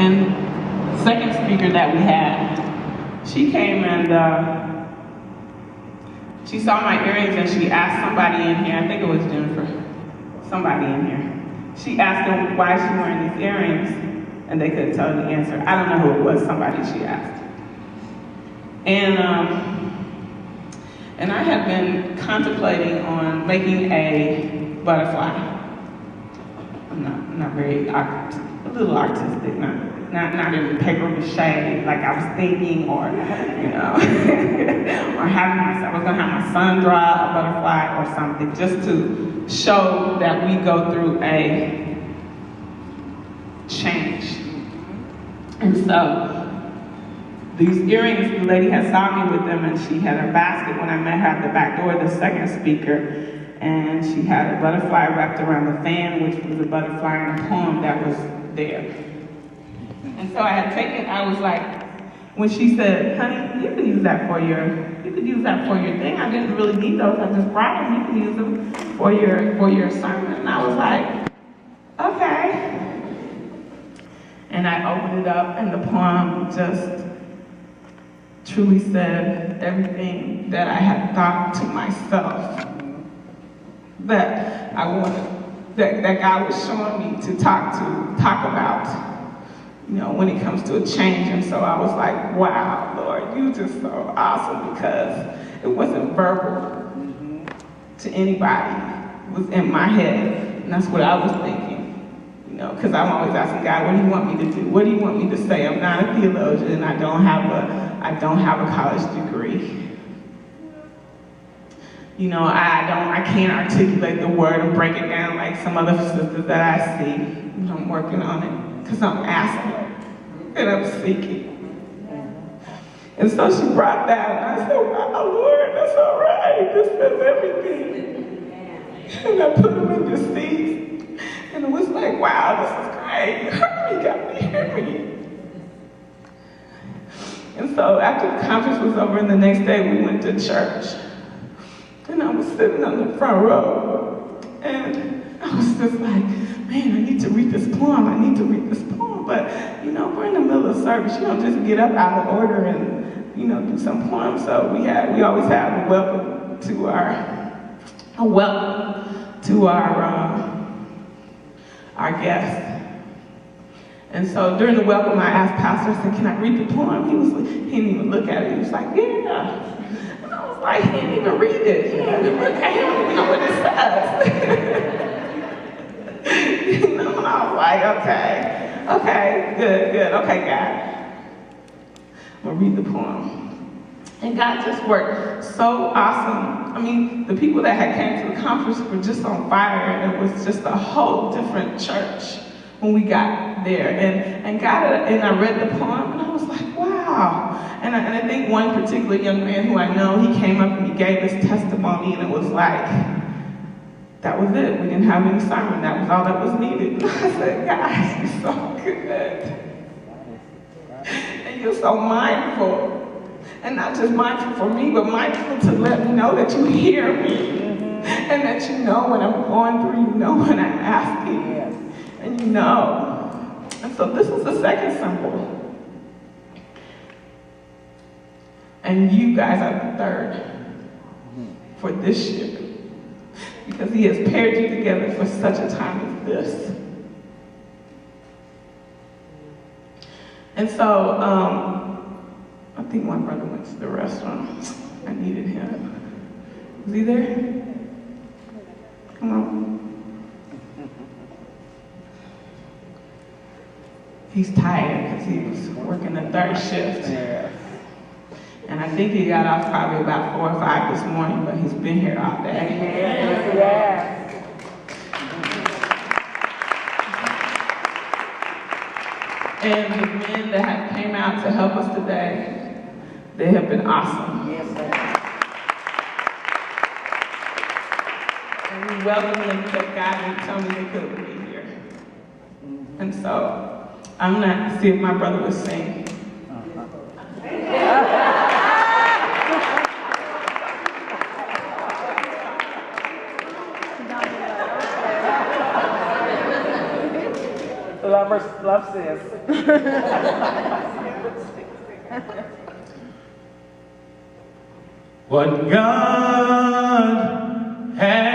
And second speaker that we had, she came and she saw my earrings and she asked somebody in here, I think it was Jennifer, somebody in here. She asked them why she wearing these earrings, and they couldn't tell her the answer. I don't know who it was, somebody she asked. And I have been contemplating on making a butterfly. I'm not very a little artistic, not in paper mache like I was thinking, or or I was gonna have my son draw a butterfly or something, just to show that we go through a change. And so these earrings, the lady had saw me with them, and she had her basket when I met her at the back door, the second speaker, and she had a butterfly wrapped around the fan, which was a butterfly and a poem that was there. And so I was like, when she said, honey, you could use that for your thing. I didn't really need those, I just brought them, you can use them for your sermon. And I was like, okay. And I opened it up, and the poem just truly said everything that I had thought to myself that I wanted, that God was showing me to talk about, when it comes to a change. And so I was like, wow, Lord, you just so awesome, because it wasn't verbal to anybody. It was in my head, and that's what I was thinking. Because I'm always asking God, what do you want me to do? What do you want me to say? I'm not a theologian. I don't have a college degree. I can't articulate the word and break it down like some other sisters that I see. I'm working on it because I'm asking and I'm seeking. And so she brought that, and I said, wow, Lord, that's all right. This says everything. And I put them in the seeds. And it was like, wow, this is great. You heard me, got me, hear me. And so after the conference was over, and the next day we went to church. And I was sitting on the front row. And I was just like, man, I need to read this poem. But, we're in the middle of service. You don't just get up out of order and, do some poems. So we always have a welcome to our guests. And so during the welcome, I asked Pastor, I said, can I read the poem? He didn't even look at it. He was like, yeah. And I was like, he didn't even read it. He didn't even look at it. He don't even know what it says. And I was like, okay, good, okay, God. I'm gonna read the poem. And God just worked so awesome. I mean, the people that had came to the conference were just on fire, and it was just a whole different church when we got there. And I read the poem, and I was like, wow. And I think one particular young man who I know, he came up and he gave his testimony, and it was like, that was it. We didn't have any sermon. That was all that was needed. I said, guys, you're so good. And you're so mindful. And not just mindful for me, but mindful to let me know that you hear me. And that you know when I'm going through, you know when I'm asking. And you know. And so this is the second symbol. And you guys are the third for this year. Because he has paired you together for such a time as this. And so, I think my brother went to the restaurant. I needed him. Is he there? Come on. He's tired because he was working the third shift. And I think he got off probably about 4 or 5 this morning, but he's been here all day. And the men that have came out to help us today, they have been awesome. And we welcome them because God didn't tell me they couldn't be here. And so, I'm gonna see if my brother will sing. love sis. What God has